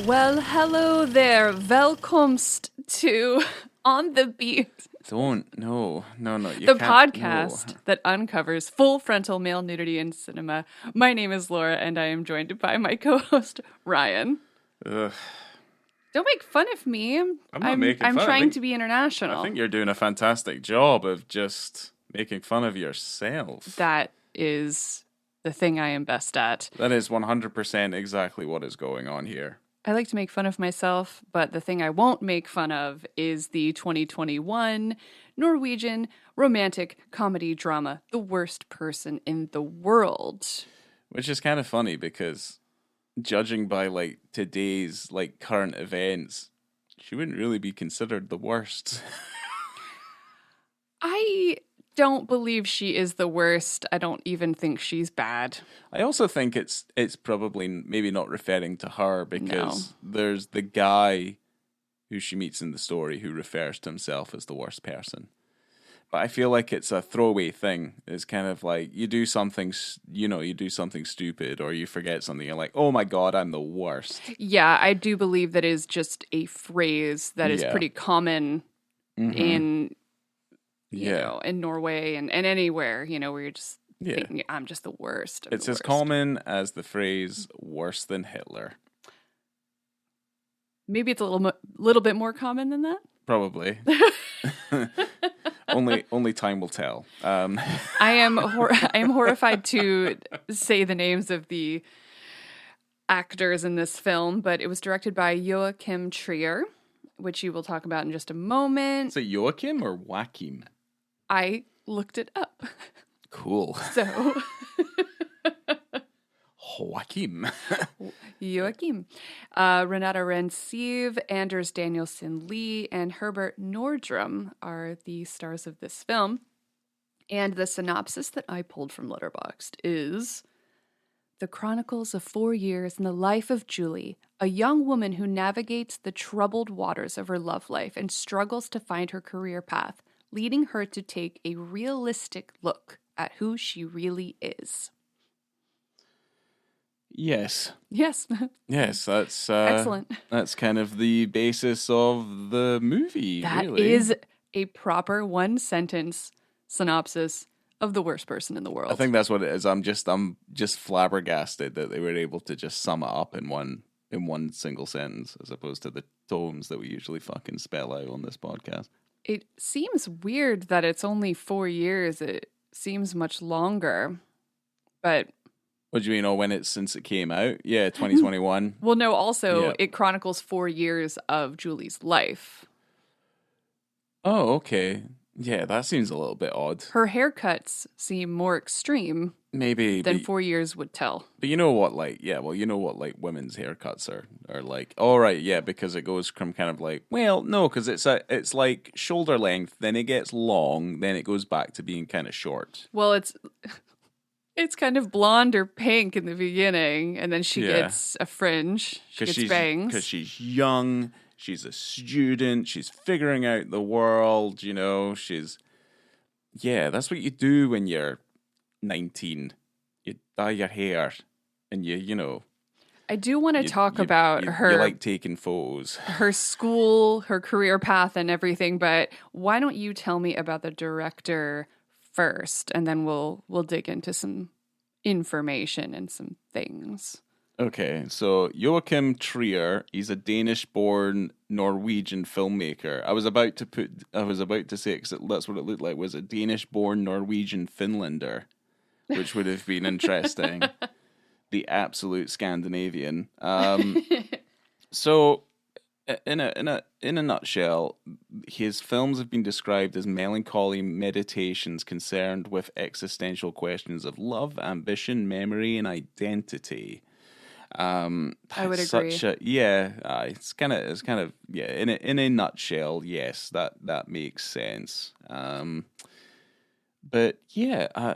Well, hello there. Welkomst to On the Beat. No. You The can't. podcast that uncovers full frontal male nudity in cinema. My name is Laura, and I am joined by my co-host Ryan. Ugh. Don't make fun of me. I'm not making fun. I'm trying to be international. I think you're doing a fantastic job of just making fun of yourself. That is the thing I am best at. That is 100% exactly what is going on here. I like to make fun of myself, but the thing I won't make fun of is the 2021 Norwegian romantic comedy drama, The Worst Person in the World. Which is kind of funny because judging by today's current events, she wouldn't really be considered the worst. I don't believe she is the worst. I don't even think she's bad. I also think it's probably maybe not referring to her because there's the guy who she meets in the story who refers to himself as the worst person. But I feel like it's a throwaway thing. It's kind of like you do something stupid or you forget something. You're like, oh my God, I'm the worst. Yeah, I do believe that is just a phrase that is pretty common in in Norway and anywhere, where you're just thinking, I'm just the worst. It's as common as the phrase worse than Hitler. Maybe it's a little bit more common than that? Probably. Only time will tell. I am horrified to say the names of the actors in this film, but it was directed by Joachim Trier, which you will talk about in just a moment. Is it Joachim or Joachim? I looked it up. Cool. So Joachim. Joachim. Renata Rensiv, Anders Danielsen Lee, and Herbert Nordrum are the stars of this film. And the synopsis that I pulled from Letterboxd is: the chronicles of 4 years in the life of Julie, a young woman who navigates the troubled waters of her love life and struggles to find her career path, leading her to take a realistic look at who she really is. Yes. Yes, that's excellent. That's kind of the basis of the movie. That really is a proper one-sentence synopsis of The Worst Person in the World. I think that's what it is. I'm just flabbergasted that they were able to just sum it up in one single sentence, as opposed to the tomes that we usually fucking spell out on this podcast. It seems weird that it's only 4 years. It seems much longer, but. What do you mean? Since it came out? Yeah, 2021. Well, no, also it chronicles 4 years of Julie's life. Oh, okay. Yeah, that seems a little bit odd. Her haircuts seem more extreme. Maybe than 4 years would tell. But you know what, women's haircuts are like. All right, yeah, because it goes from kind of like, well, no, because it's like shoulder length, then it gets long, then it goes back to being kind of short. Well, it's kind of blonde or pink in the beginning, and then she gets a fringe. She gets bangs. Because she's young, she's a student, she's figuring out the world, that's what you do when you're 19. You dye your hair, and I do want to talk about her. You like taking photos. Her school, her career path, and everything, but why don't you tell me about the director first, and then we'll dig into some information and some things. Okay, so Joachim Trier, he's a Danish-born Norwegian filmmaker. I was about to say it because that's what it looked like, was a Danish-born Norwegian Finlander, which would have been interesting. The absolute Scandinavian. So, in a nutshell, his films have been described as melancholy meditations concerned with existential questions of love, ambition, memory, and identity. I would agree. It's kind of in a nutshell, yes, that makes sense. But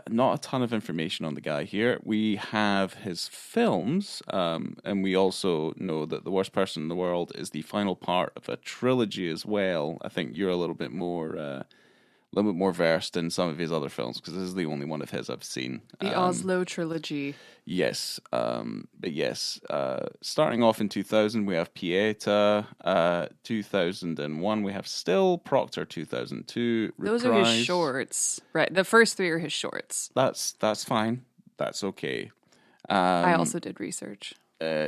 not a ton of information on the guy here. We have his films, and we also know that The Worst Person in the World is the final part of a trilogy as well. I think you're a little bit more little bit more versed in some of his other films, because this is the only one of his I've seen. The Oslo trilogy. Yes. But yes, starting off in 2000, we have Pieta. 2001, we have Still. Proctor, 2002. Reprise. Those are his shorts. Right. The first three are his shorts. That's fine. That's okay. I also did research.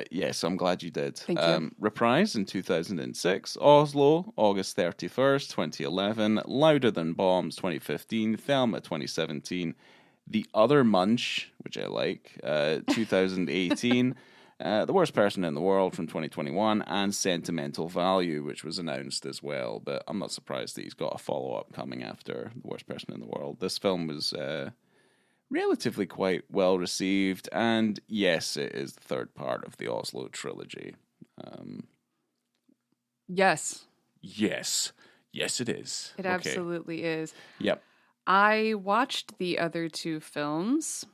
Yes, I'm glad you did. Thank you. Reprise in 2006. Oslo, August 31st, 2011. Louder Than Bombs, 2015. Thelma, 2017. The Other Munch, which I like, 2018. The Worst Person in the World from 2021. And Sentimental Value, which was announced as well. But I'm not surprised that he's got a follow-up coming after The Worst Person in the World. This film was relatively quite well received, and yes, it is the third part of the Oslo trilogy. Yes. Yes, it is. It absolutely is. Yep. I watched the other two films,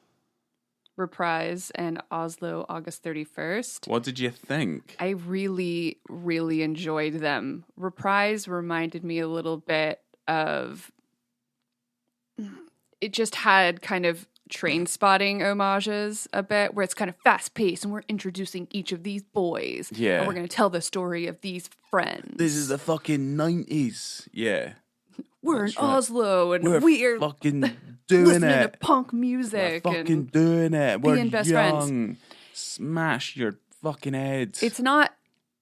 Reprise and Oslo, August 31st. What did you think? I really, really enjoyed them. Reprise reminded me a little bit of... It just had kind of train spotting homages a bit, where it's kind of fast paced and we're introducing each of these boys. Yeah. And we're going to tell the story of these friends. This is the fucking 90s. Yeah. We're in Oslo and we're fucking doing listening it. to punk music. We're fucking doing it. We're being best young. friends. Smash your fucking heads. It's not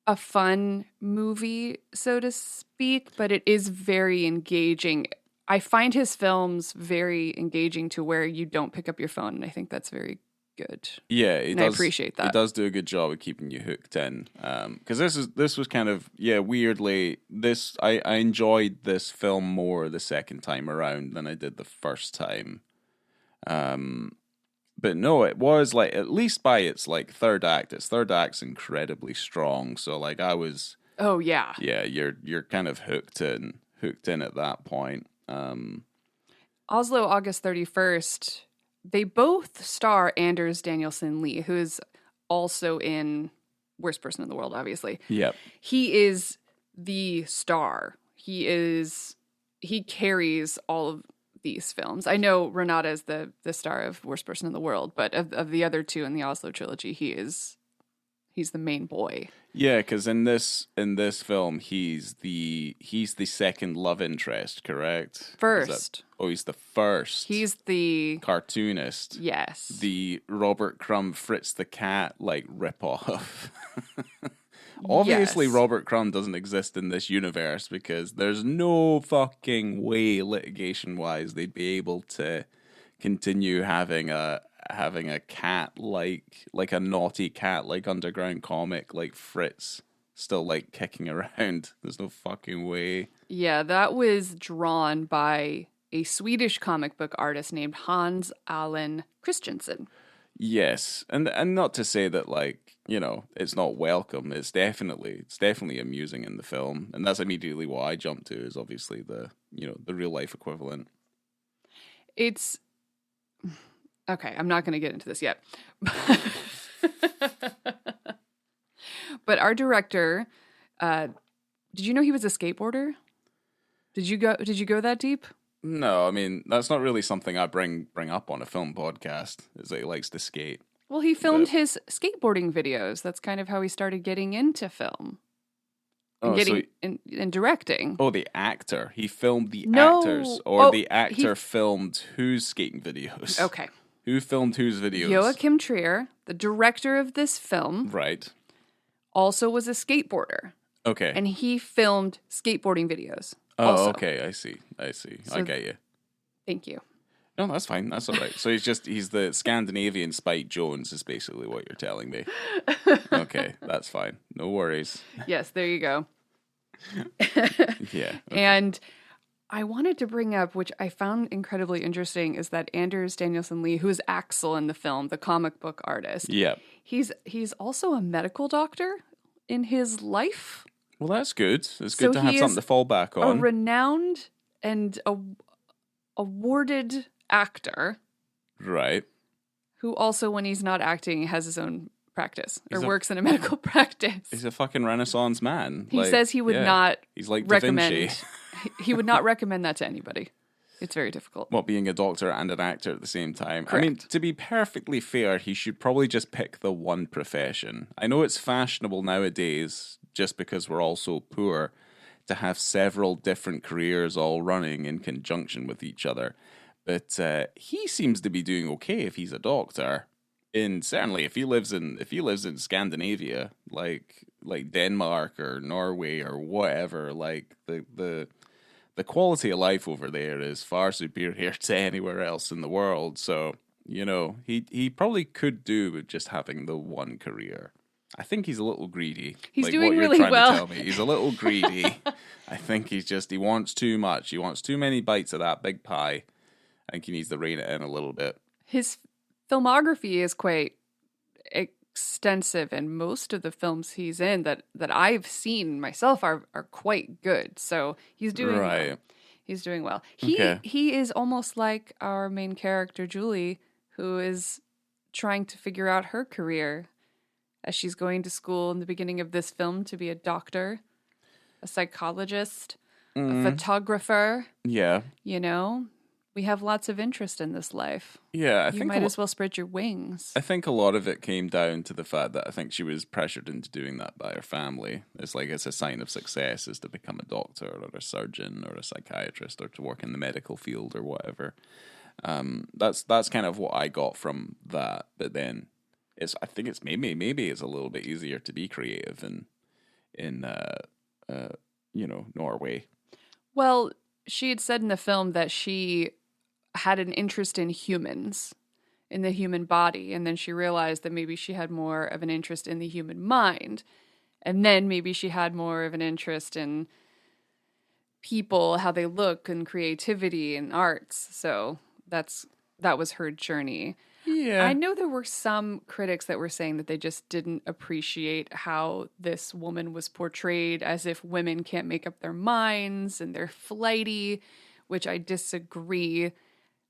a fun movie, so to speak, but it is very engaging. I find his films very engaging to where you don't pick up your phone, and I think that's very good. Yeah, I appreciate that. He does do a good job of keeping you hooked in. Because this was kind of, weirdly, I enjoyed this film more the second time around than I did the first time. But no, it was like, at least by its like third act's incredibly strong. So like I was, oh yeah, you're kind of hooked in at that point. Oslo, August 31st, they both star Anders Danielsen Lee, who is also in Worst Person in the World, obviously. Yep. He is the star. He carries all of these films. I know Renata is the star of Worst Person in the World, but of the other two in the Oslo trilogy, he's the main boy. Yeah, because in this film, he's the second love interest, correct? First. He's the first. He's the cartoonist. Yes. The Robert Crumb Fritz the Cat ripoff. Obviously, yes. Robert Crumb doesn't exist in this universe because there's no fucking way litigation-wise they'd be able to continue having a cat like a naughty cat like underground comic like Fritz still like kicking around. There's no fucking way. Yeah, that was drawn by a Swedish comic book artist named Hans Allen Christensen. Yes, and not to say that like, you know, it's not welcome. It's definitely amusing in the film, and that's immediately what I jumped to is obviously the real life equivalent. It's okay, I'm not going to get into this yet. But our director, did you know he was a skateboarder? Did you go that deep? No, I mean, that's not really something I bring up on a film podcast, is that he likes to skate. Well, he filmed his skateboarding videos. That's kind of how he started getting into film. And directing. Oh, the actor. He filmed the actors. Or the actor filmed whose skating videos? Okay. Who filmed whose videos? Joachim Trier, the director of this film. Right. Also was a skateboarder. Okay. And he filmed skateboarding videos. Oh, also. Okay. I see. So, I get you. Thank you. No, that's fine. That's all right. So he's the Scandinavian Spike Jonze is basically what you're telling me. Okay. That's fine. No worries. Yes. There you go. Yeah. Okay. And I wanted to bring up, which I found incredibly interesting, is that Anders Danielsen Lee, who is Axel in the film, the comic book artist. Yeah. He's also a medical doctor in his life. Well, that's good. It's good to have something to fall back on. A renowned and awarded actor. Right. Who also, when he's not acting, has his own practice or works in a medical practice. He's a fucking Renaissance man. He says he would not he's like recommend. Da Vinci. He would not recommend that to anybody. It's very difficult. Well, being a doctor and an actor at the same time. Correct. I mean, to be perfectly fair, he should probably just pick the one profession. I know it's fashionable nowadays, just because we're all so poor, to have several different careers all running in conjunction with each other. But he seems to be doing okay if he's a doctor. And certainly, if he lives in Scandinavia, like Denmark or Norway or whatever, like the quality of life over there is far superior to anywhere else in the world. So, he probably could do with just having the one career. I think he's a little greedy. He's like doing what really you're trying well. to tell me. He's a little greedy. I think he wants too much. He wants too many bites of that big pie. I think he needs to rein it in a little bit. His filmography is quite extensive, and most of the films he's in that I've seen myself are quite good. So he's doing well. He's doing well. He is almost like our main character, Julie, who is trying to figure out her career as she's going to school in the beginning of this film to be a doctor, a psychologist, a photographer. Yeah. We have lots of interest in this life. Yeah, I you think might as well spread your wings. I think a lot of it came down to the fact that I think she was pressured into doing that by her family. It's like it's a sign of success is to become a doctor or a surgeon or a psychiatrist or to work in the medical field or whatever. That's kind of what I got from that. But then I think it's maybe it's a little bit easier to be creative in Norway. Well, she had said in the film that she had an interest in humans, in the human body, and then she realized that maybe she had more of an interest in the human mind, and then maybe she had more of an interest in people, how they look, and creativity and arts. So that was her journey. Yeah. I know there were some critics that were saying that they just didn't appreciate how this woman was portrayed, as if women can't make up their minds and they're flighty, which I disagree.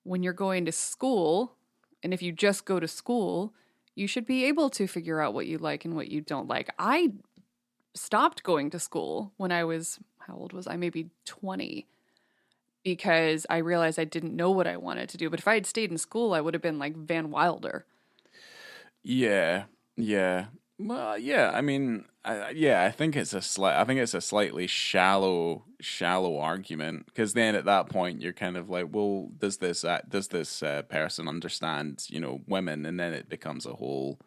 When you're going to school, and if you just go to school, you should be able to figure out what you like and what you don't like. I stopped going to school when I was, how old was I? Maybe 20. Because I realized I didn't know what I wanted to do. But if I had stayed in school, I would have been like Van Wilder. Yeah. Well, yeah. I mean, I think it's a slightly shallow argument, because then at that point you're kind of like, well, does this person understand, women, and then it becomes a whole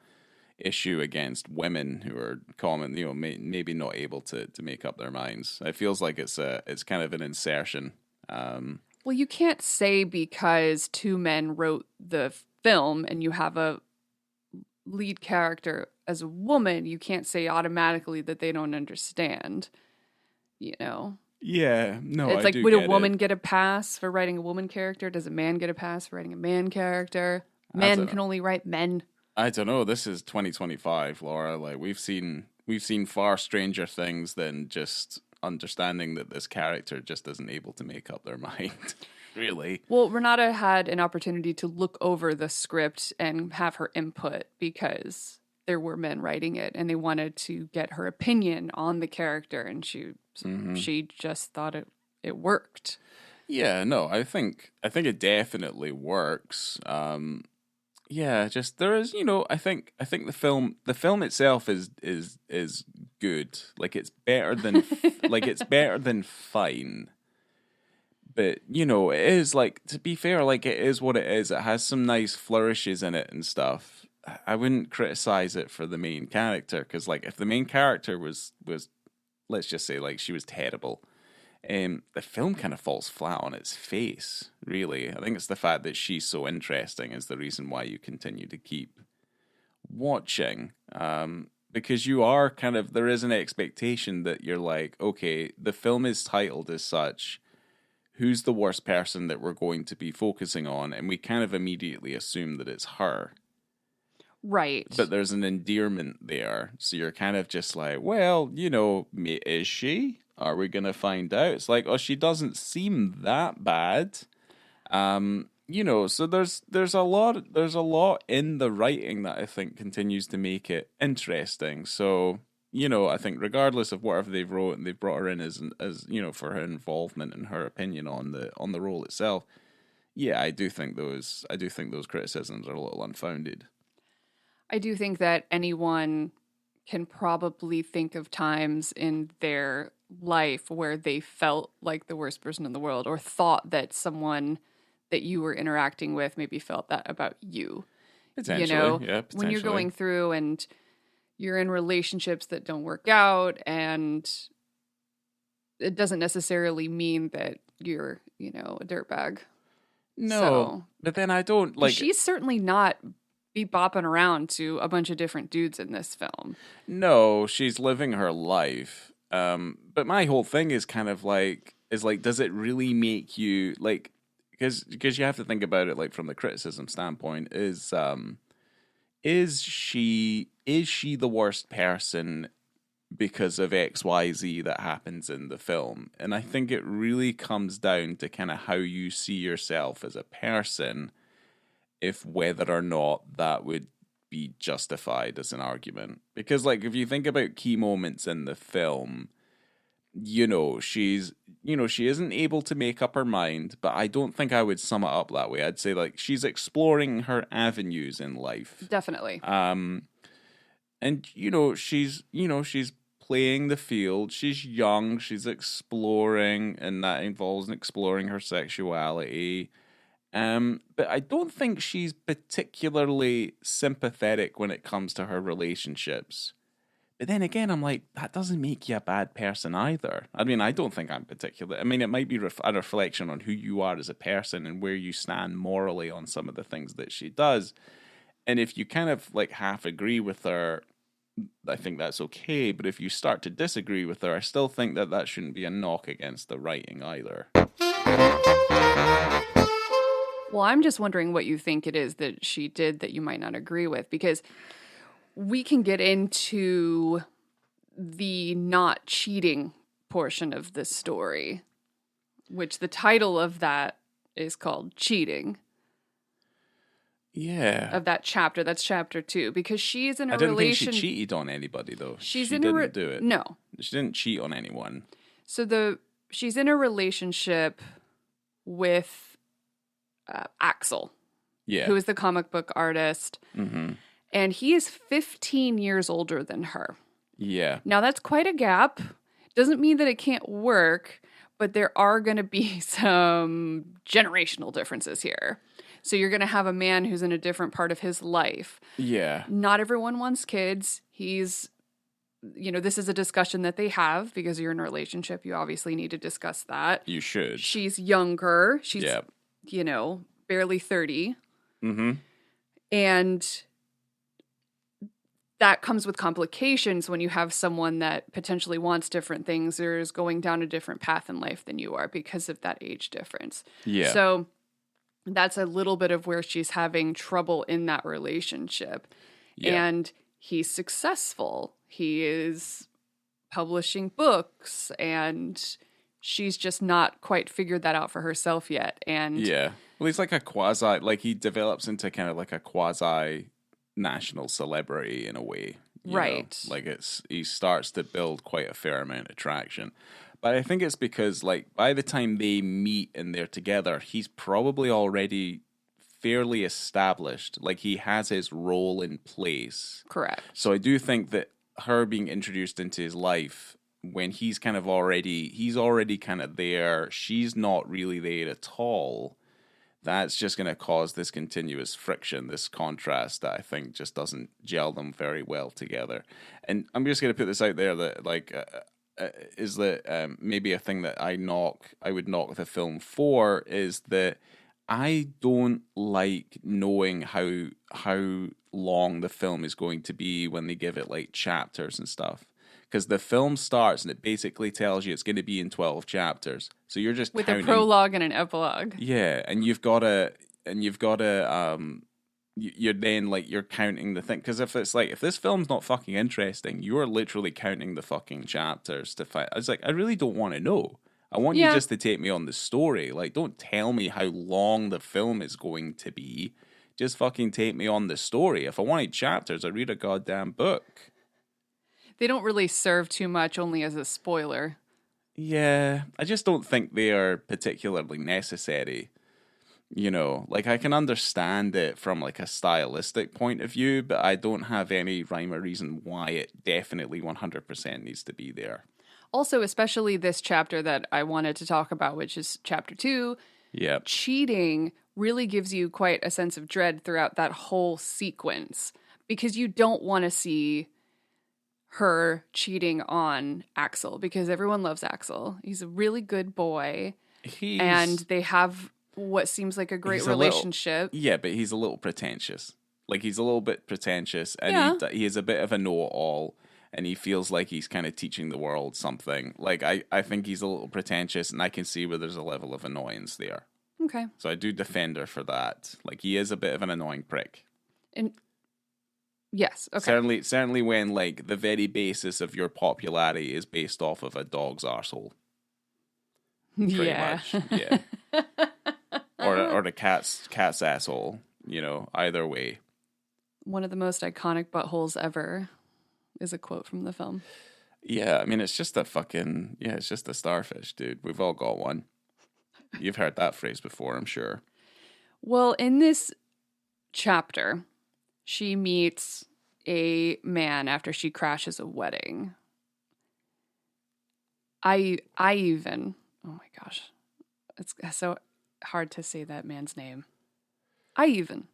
issue against women who are common, maybe not able to make up their minds. It feels like it's kind of an insertion. Well, you can't say because two men wrote the film and you have a lead character as a woman, you can't say automatically that they don't understand, Yeah, no, it's like, would a woman get a pass for writing a woman character? Does a man get a pass for writing a man character? Men can only write men. I don't know. This is 2025, Laura. Like we've seen far stranger things than just understanding that this character just isn't able to make up their mind. Really. Well, Renata had an opportunity to look over the script and have her input because there were men writing it and they wanted to get her opinion on the character, and she just thought it worked. Yeah, no, I think it definitely works. Yeah, just there is, I think the film itself is good. Like it's better than fine. But it is, like, to be fair, like it is what it is. It has some nice flourishes in it and stuff. I wouldn't criticize it for the main character, because like if the main character was let's just say like she was terrible, the film kind of falls flat on its face, really. I think it's the fact that she's so interesting is the reason why you continue to keep watching. Because you are there is an expectation that you're like, okay, the film is titled as such. Who's the worst person that we're going to be focusing on? And we kind of immediately assume that it's her. Right. But there's an endearment there. So you're kind of just like, well, is she? Are we going to find out? It's like, oh, she doesn't seem that bad. So there's a lot in the writing that I think continues to make it interesting. So I think regardless of whatever they've wrote and they've brought her in as for her involvement and her opinion on the role itself. Yeah, I do think those criticisms are a little unfounded. I do think that anyone can probably think of times in their life where they felt like the worst person in the world or thought that someone that you were interacting with maybe felt that about you. Potentially, yeah, when you're going through and you're in relationships that don't work out, and it doesn't necessarily mean that you're, a dirtbag. No, so, but then I don't like. She's certainly not be bopping around to a bunch of different dudes in this film. No, she's living her life. But my whole thing is kind of does it really make you like? Because you have to think about it like from the criticism standpoint. Is she the worst person because of XYZ that happens in the film? And I think it really comes down to kind of how you see yourself as a person, if whether or not that would be justified as an argument. Because like if you think about key moments in the film, she isn't able to make up her mind, but I don't think I would sum it up that way. I'd say like she's exploring her avenues in life. Definitely. And she's playing the field. She's young, she's exploring, and that involves exploring her sexuality. But I don't think she's particularly sympathetic when it comes to her relationships. But then again, I'm like, that doesn't make you a bad person either. I mean, I don't think I'm particular. I mean, it might be a reflection on who you are as a person and where you stand morally on some of the things that she does. And if you kind of like half agree with her, I think that's okay. But if you start to disagree with her, I still think that shouldn't be a knock against the writing either. Well, I'm just wondering what you think it is that she did that you might not agree with, because we can get into the not cheating portion of the story, which the title of that is called Cheating. Yeah. Of that chapter. That's chapter 2. Because she's in a relation. I didn't think she cheated on anybody, though. She didn't do it. No. She didn't cheat on anyone. So she's in a relationship with Axel. Yeah. Who is the comic book artist. Mm-hmm. And he is 15 years older than her. Yeah. Now, that's quite a gap. Doesn't mean that it can't work, but there are going to be some generational differences here. So you're going to have a man who's in a different part of his life. Yeah. Not everyone wants kids. This is a discussion that they have because you're in a relationship. You obviously need to discuss that. You should. She's younger. She's, barely 30. Mm-hmm. And that comes with complications when you have someone that potentially wants different things or is going down a different path in life than you are because of that age difference. Yeah. So that's a little bit of where she's having trouble in that relationship. Yeah. And he's successful. He is publishing books, and she's just not quite figured that out for herself yet. And yeah. Well, he's like he develops into kind of like a quasi national celebrity in a way, right? Like he starts to build quite a fair amount of traction. But I think it's because like by the time they meet and they're together, he's probably already fairly established. Like he has his role in place. Correct. So I do think that her being introduced into his life when he's already kind of there, she's not really there at all. That's just going to cause this continuous friction, this contrast that I think just doesn't gel them very well together. And I'm just going to put this out there that maybe a thing that I would knock the film for is that I don't like knowing how long the film is going to be when they give it like chapters and stuff. Because the film starts and it basically tells you it's going to be in 12 chapters. So you're just with counting. A prologue and an epilogue. Yeah, and you're counting the thing. Because if this film's not fucking interesting, you're literally counting the fucking chapters to find. I was like, I really don't want to know. I want you just to take me on the story. Like, don't tell me how long the film is going to be. Just fucking take me on the story. If I wanted chapters, I'd read a goddamn book. They don't really serve too much, only as a spoiler. Yeah, I just don't think they are particularly necessary. Like I can understand it from like a stylistic point of view, but I don't have any rhyme or reason why it definitely 100% needs to be there. Also, especially this chapter that I wanted to talk about, which is chapter 2. Yep. Cheating really gives you quite a sense of dread throughout that whole sequence because you don't want to see her cheating on Axel because everyone loves Axel. He's a really good boy. And they have what seems like a great relationship. Yeah, but he's a little pretentious. Like, he's a little bit pretentious, and he is a bit of a know-it-all, and he feels like he's kind of teaching the world something. Like, I think he's a little pretentious, and I can see where there's a level of annoyance there. Okay. So I do defend her for that. Like, he is a bit of an annoying prick. And yes, okay. Certainly when, like, the very basis of your popularity is based off of a dog's arsehole. Pretty much, yeah. or the cat's asshole, either way. One of the most iconic buttholes ever is a quote from the film. Yeah, I mean, it's just it's just a starfish, dude. We've all got one. You've heard that phrase before, I'm sure. Well, in this chapter, she meets a man after she crashes a wedding. I even, oh my gosh, it's so hard to say that man's name. I evened.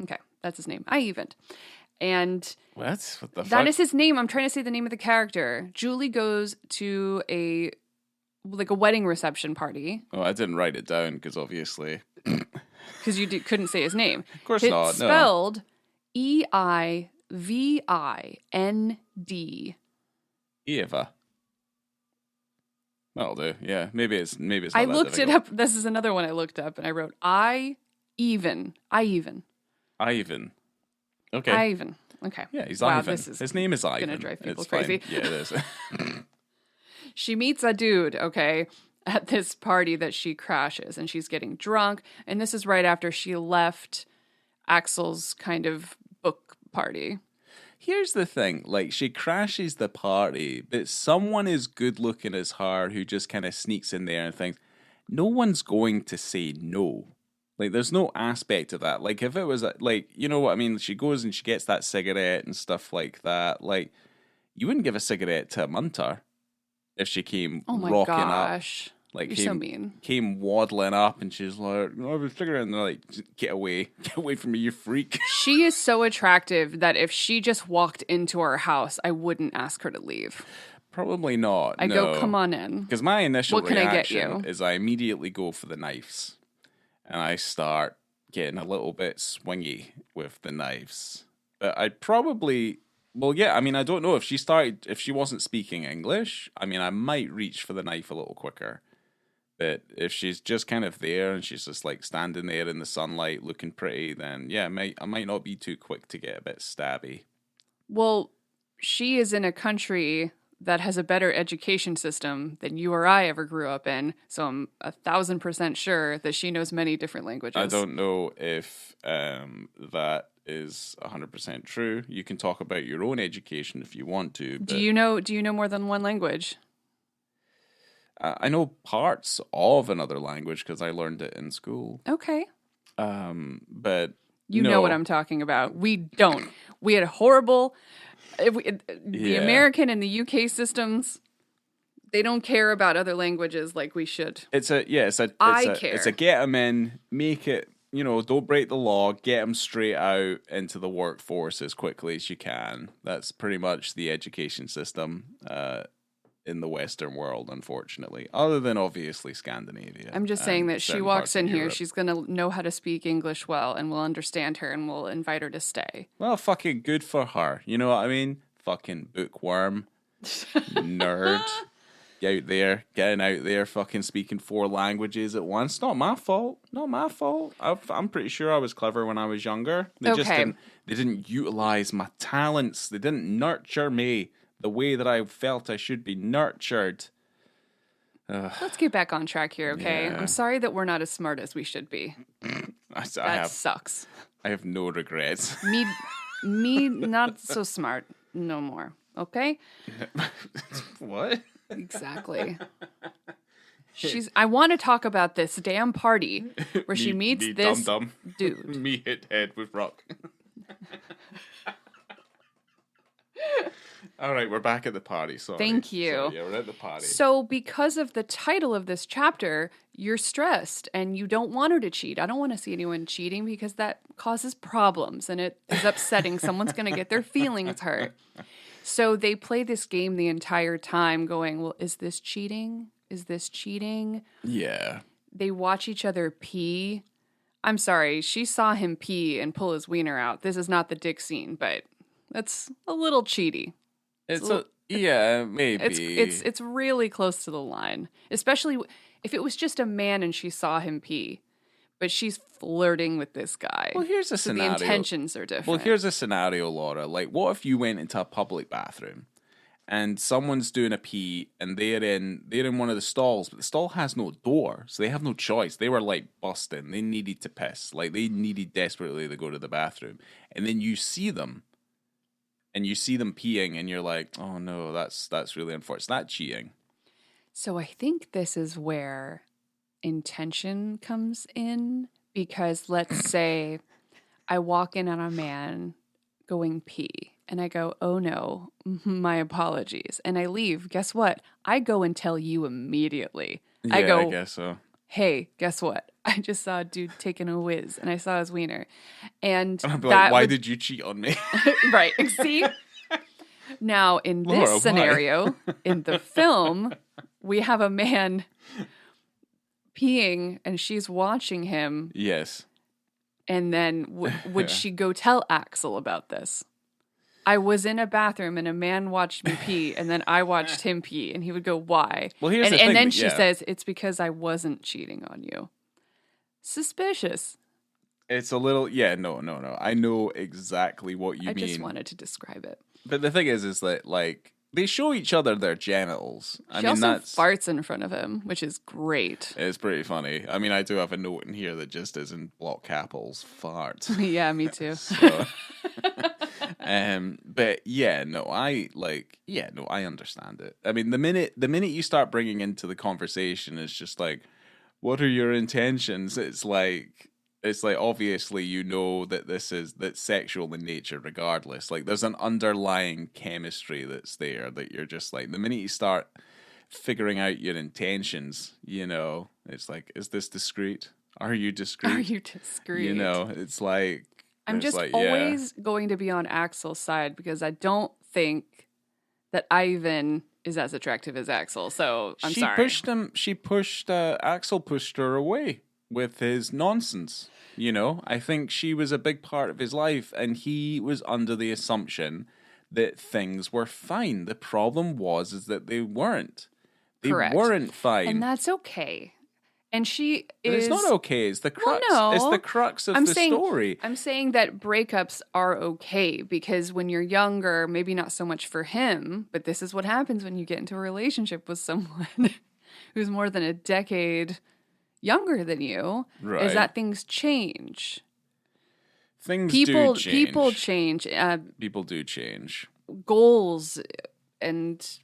Okay, that's his name. And what the fuck? That is his name. I'm trying to say the name of the character. Julie goes to a wedding reception party. Oh, I didn't write it down because obviously. Because you couldn't say his name. Of course not. It's spelled Eivind. Eva. That'll do. Yeah, maybe it's. Not I looked it up. This is another one I looked up, and I wrote Ivan. Okay. Ivan. Okay. Yeah, he's Ivan. His name is Ivan. Gonna drive people crazy. Fine. Yeah, it is. She meets a dude, okay, at this party that she crashes, and she's getting drunk. And this is right after she left Axel's kind of book party. Here's the thing, like, she crashes the party, but someone as good looking as her who just kind of sneaks in there and thinks, no one's going to say no. Like, there's no aspect of that. Like, if it was, like, you know what I mean? She goes and she gets that cigarette and stuff like that. Like, you wouldn't give a cigarette to a munter if she came rocking up. Like, you're so mean. Came waddling up and she's like, I have a cigarette. And they're like, get away from me, you freak. She is so attractive that if she just walked into our house, I wouldn't ask her to leave. Probably not. I go, come on in. Because my initial reaction I get you? is I immediately go for the knives. And I start getting a little bit swingy with the knives. But I'd probably... Well, yeah, I mean, I don't know. If she wasn't speaking English, I mean, I might reach for the knife a little quicker. But if she's just kind of there and she's just like standing there in the sunlight looking pretty, then yeah, I might not be too quick to get a bit stabby. Well, she is in a country that has a better education system than you or I ever grew up in, so I'm 1,000% sure that she knows many different languages. I don't know if that is 100% true. You can talk about your own education if you want to. But... Do you know more than one language? I know parts of another language because I learned it in school. Okay. But you know what I'm talking about. We don't. We had horrible. The American and the UK systems, they don't care about other languages like we should. I care. It's a get them in, make it. Don't break the law. Get them straight out into the workforce as quickly as you can. That's pretty much the education system in the Western world, unfortunately, other than obviously Scandinavia. I'm just saying that she walks in here, she's going to know how to speak English well, and we'll understand her, and we'll invite her to stay. Well, fucking good for her. You know what I mean? Fucking bookworm. Nerd. Getting out there, fucking speaking 4 languages at once. Not my fault. I'm pretty sure I was clever when I was younger. They didn't utilize my talents. They didn't nurture me the way that I felt I should be nurtured. Let's get back on track here, okay? Yeah. I'm sorry that we're not as smart as we should be. That sucks. I have no regrets. Me not so smart no more. Okay? What? Exactly. I want to talk about this damn party where she meets this dum-dum. dude. Me hit head with rock. All right, we're back at the party. Sorry. Thank you. Sorry, yeah, we're at the party. So because of the title of this chapter, you're stressed and you don't want her to cheat. I don't want to see anyone cheating because that causes problems and it is upsetting. Someone's going to get their feelings hurt. So they play this game the entire time going, well, is this cheating? Is this cheating? Yeah. They watch each other pee. I'm sorry, she saw him pee and pull his wiener out. This is not the dick scene, but that's a little cheaty. Yeah, maybe. It's really close to the line, especially if it was just a man and she saw him pee, but she's flirting with this guy. Well, here's a scenario. The intentions are different. Well, here's a scenario, Laura. Like, what if you went into a public bathroom and someone's doing a pee and they're in one of the stalls, but the stall has no door, so they have no choice. They were like busting. They needed to piss. Like they needed desperately to go to the bathroom, and then you see them. And you see them peeing, and you're like, "Oh no, that's really unfortunate. It's that cheating." So I think this is where intention comes in, because let's say I walk in on a man going pee, and I go, "Oh no, my apologies," and I leave. Guess what? I go and tell you immediately. Yeah, I guess so. Hey, guess what? I just saw a dude taking a whiz and I saw his wiener. And I'd be like, why did you cheat on me? Right. See? Now, in this Laura, scenario, in the film, we have a man peeing and she's watching him. Yes. And then would she go tell Axel about this? I was in a bathroom and a man watched me pee, and then I watched him pee, and he would go, "Why?" Well, here's the thing, and then she says, "It's because I wasn't cheating on you." Suspicious. It's a little, no. I know exactly what you mean. I just wanted to describe it. But the thing is that like they show each other their genitals. She also farts in front of him, which is great. It's pretty funny. I mean, I do have a note in here that just is in block capitals, fart. Yeah, me too. So, but I understand it. I mean, the minute you start bringing into the conversation, it's just like, what are your intentions? It's like obviously you know that's sexual in nature regardless. Like there's an underlying chemistry that's there that you're just like, the minute you start figuring out your intentions, it's like, is this discreet? Are you discreet? Are you discreet? It's like, I'm just always going to be on Axel's side because I don't think that Ivan is as attractive as Axel. So I'm sorry. Axel pushed her away with his nonsense. I think she was a big part of his life, and he was under the assumption that things were fine. The problem is that they weren't. They Correct. weren't fine. And that's okay. And she but is... It's not okay. It's the crux. Well, no. It's the crux of the story. I'm saying that breakups are okay because when you're younger, maybe not so much for him, but this is what happens when you get into a relationship with someone who's more than a decade younger than you, right, is that things change. People do change. People change. People do change. Goals and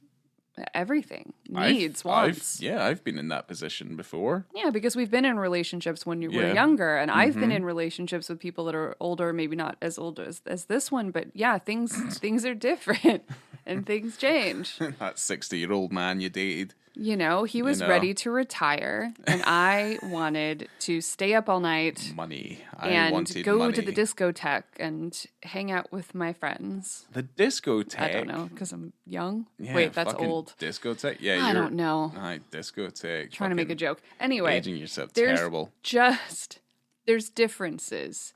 everything. Needs, wants. I've been in that position before. Yeah, because we've been in relationships when you were younger, and I've been in relationships with people that are older, maybe not as old as this one, but yeah, things are different and things change. That 60-year-old man you dated. He was ready to retire, and I wanted to stay up all night. Money. And go to the discotheque and hang out with my friends. The discotheque? I don't know, because I'm young. Yeah, wait, that's old. Discotheque? Yeah, I don't know. Discotheque. Trying to make a joke. Anyway. Aging yourself terrible. There's differences.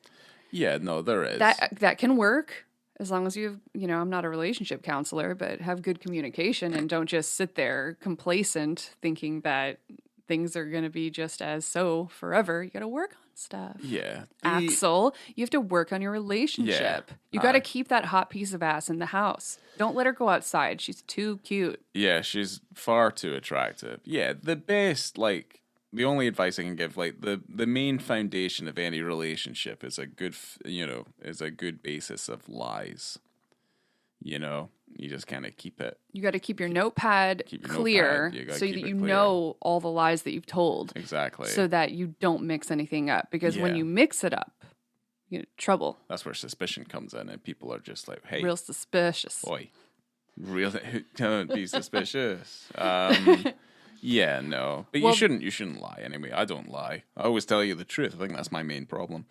Yeah, no, there is. That can work. As long as I'm not a relationship counselor, but have good communication and don't just sit there complacent thinking that things are going to be just as so forever. You got to work on stuff. Yeah. Axel, you have to work on your relationship. Yeah, you got to keep that hot piece of ass in the house. Don't let her go outside. She's too cute. Yeah, she's far too attractive. Yeah, the only advice I can give, the main foundation of any relationship is a good basis of lies. You just kind of keep it. You got to keep your notepad clear so that you know all the lies that you've told. Exactly. So that you don't mix anything up. Because when you mix it up, you know, trouble. That's where suspicion comes in, and people are just like, hey. Real suspicious. Boy. Don't be suspicious. Yeah, no. But you shouldn't lie anyway. I don't lie. I always tell you the truth. I think that's my main problem.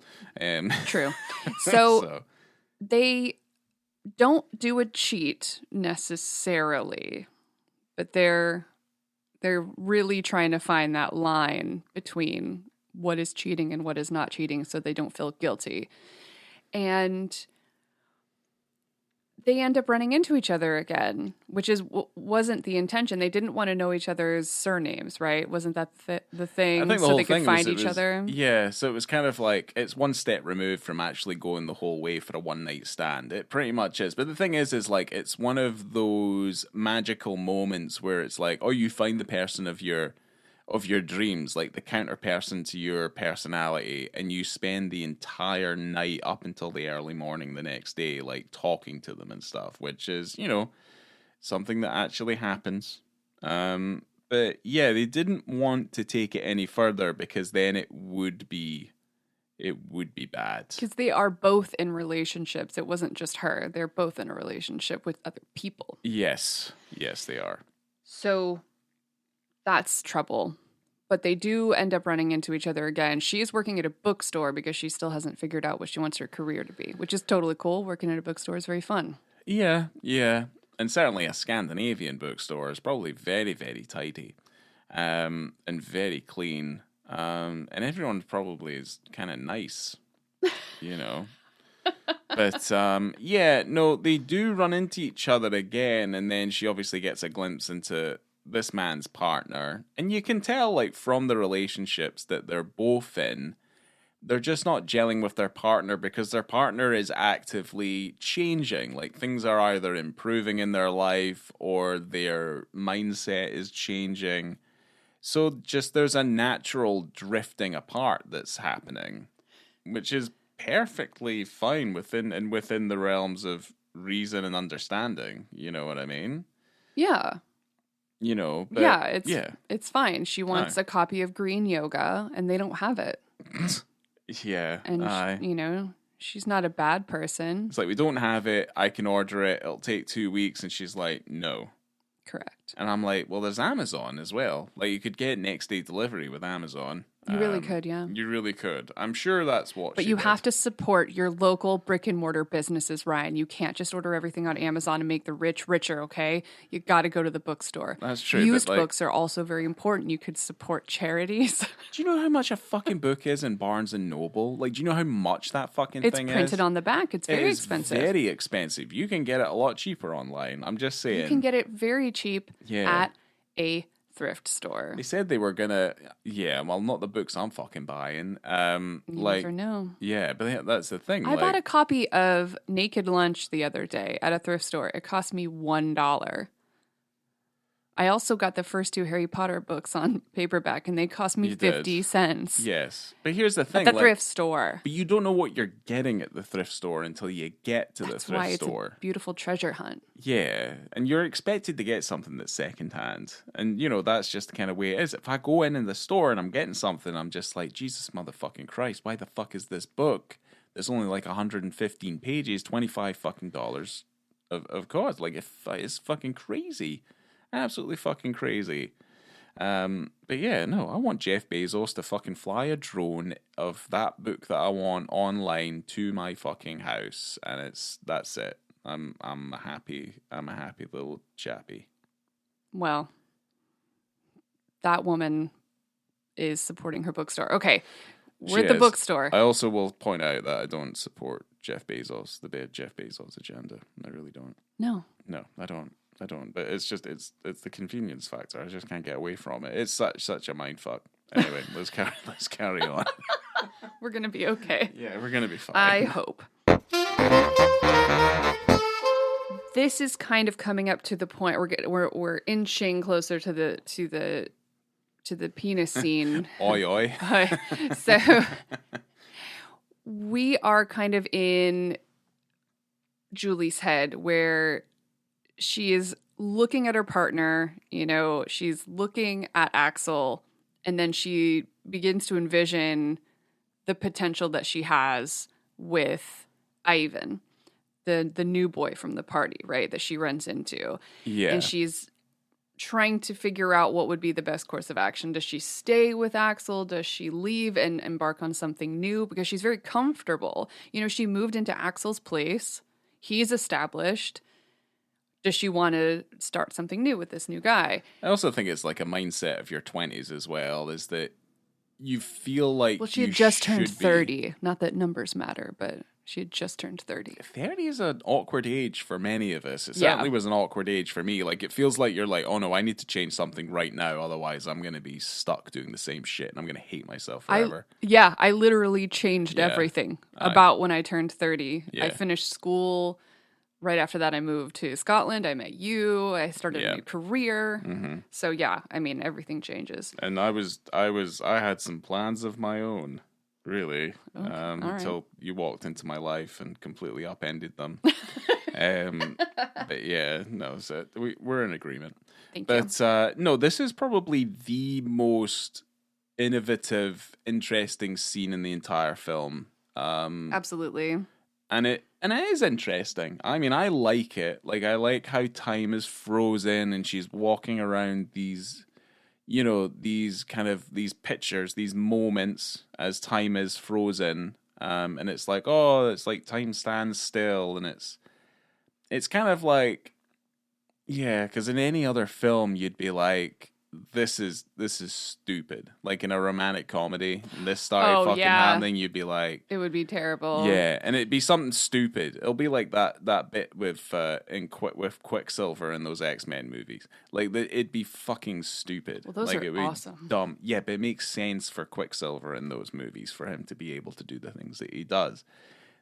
True. So they don't do a cheat necessarily, but they're really trying to find that line between what is cheating and what is not cheating so they don't feel guilty. And they end up running into each other again, which wasn't the intention. They didn't want to know each other's surnames, right? Wasn't that the thing? I think so they could find each other? Yeah, so it was kind of like, it's one step removed from actually going the whole way for a one-night stand. It pretty much is. But the thing is like, it's one of those magical moments where it's like, oh, you find the person of your dreams, like the counter person to your personality, and you spend the entire night up until the early morning the next day, like talking to them and stuff, which is, something that actually happens. But yeah, they didn't want to take it any further because then it would be bad. Because they are both in relationships. It wasn't just her. They're both in a relationship with other people. Yes, they are. So that's trouble. But they do end up running into each other again. She is working at a bookstore because she still hasn't figured out what she wants her career to be, which is totally cool. Working at a bookstore is very fun. Yeah. And certainly a Scandinavian bookstore is probably very, very tidy and very clean. And everyone probably is kind of nice, But, they do run into each other again. And then she obviously gets a glimpse into this man's partner, and you can tell, like, from the relationships that they're both in, they're just not gelling with their partner because their partner is actively changing. Like, things are either improving in their life or their mindset is changing. So just there's a natural drifting apart that's happening, which is perfectly fine within the realms of reason and understanding. You know what I mean? Yeah. But it's fine. She wants a copy of Green Yoga, and they don't have it. Yeah. And, she's not a bad person. It's like, we don't have it. I can order it. It'll take 2 weeks. And she's like, no. Correct. And I'm like, well, there's Amazon as well. Like, you could get next day delivery with Amazon. You really could, yeah. You really could. I'm sure that's what But you have to support your local brick and mortar businesses, Ryan. You can't just order everything on Amazon and make the rich richer, okay? You got to go to the bookstore. That's true. Used books are also very important. You could support charities. Do you know how much a fucking book is in Barnes and Noble? Like, do you know how much that fucking thing is? It's printed on the back. It's very expensive. Very expensive. You can get it a lot cheaper online. I'm just saying. You can get it very cheap at a thrift store. They said they were gonna, not the books I'm fucking buying. You never know. Yeah, but that's the thing. I bought a copy of Naked Lunch the other day at a thrift store. It cost me $1. I also got the first 2 Harry Potter books on paperback, and they cost me 50 cents. Yes. But here's the thing. At the thrift store. But you don't know what you're getting at the thrift store until you get to the thrift store. That's why it's a beautiful treasure hunt. Yeah. And you're expected to get something that's secondhand. And, that's just the kind of way it is. If I go in the store and I'm getting something, I'm just like, Jesus motherfucking Christ, why the fuck is this book? There's only like 115 pages, $25 fucking dollars of cost. Like, it's fucking crazy. Absolutely fucking crazy. But yeah, no, I want Jeff Bezos to fucking fly a drone of that book that I want online to my fucking house, and that's it. I'm a happy little chappy. Well, that woman is supporting her bookstore. Okay, we're at the bookstore. I also will point out that I don't support Jeff Bezos, the Jeff Bezos agenda. I really don't. No, I don't. But it's the convenience factor. I just can't get away from it. It's such a mind fuck. Anyway, let's carry on. We're gonna be okay. Yeah, we're gonna be fine. I hope. This is kind of coming up to the point we're inching closer to the penis scene. Oi oi. So we are kind of in Julie's head where she is looking at her partner, she's looking at Axel, and then she begins to envision the potential that she has with Ivan, the new boy from the party, right, that she runs into. Yeah. And she's trying to figure out what would be the best course of action. Does she stay with Axel? Does she leave and embark on something new? Because she's very comfortable. She moved into Axel's place. He's established. Does she want to start something new with this new guy? I also think it's like a mindset of your 20s as well, is that you feel like she had just turned 30. Not that numbers matter, but she had just turned 30. 30 is an awkward age for many of us. It certainly was an awkward age for me. Like, it feels like you're like, oh no, I need to change something right now. Otherwise, I'm going to be stuck doing the same shit and I'm going to hate myself forever. I literally changed everything about when I turned 30. Yeah. I finished school. Right after that, I moved to Scotland. I met you. I started a new career. Mm-hmm. So everything changes. And I had some plans of my own, really, until you walked into my life and completely upended them. But yeah, no, so we're in agreement. Thank you. But no, this is probably the most innovative, interesting scene in the entire film. Absolutely. And it is interesting. I mean, I like it. Like, I like how time is frozen and she's walking around these, these pictures, these moments as time is frozen. And it's like, it's like time stands still. And it's kind of like, because in any other film, you'd be like, this is stupid. Like in a romantic comedy, this started happening, you'd be like, it would be terrible. Yeah, and it'd be something stupid. It'll be like that bit with Quicksilver in those X-Men movies. Like it'd be fucking stupid. Well, those are awesome. Dumb. Yeah, but it makes sense for Quicksilver in those movies for him to be able to do the things that he does.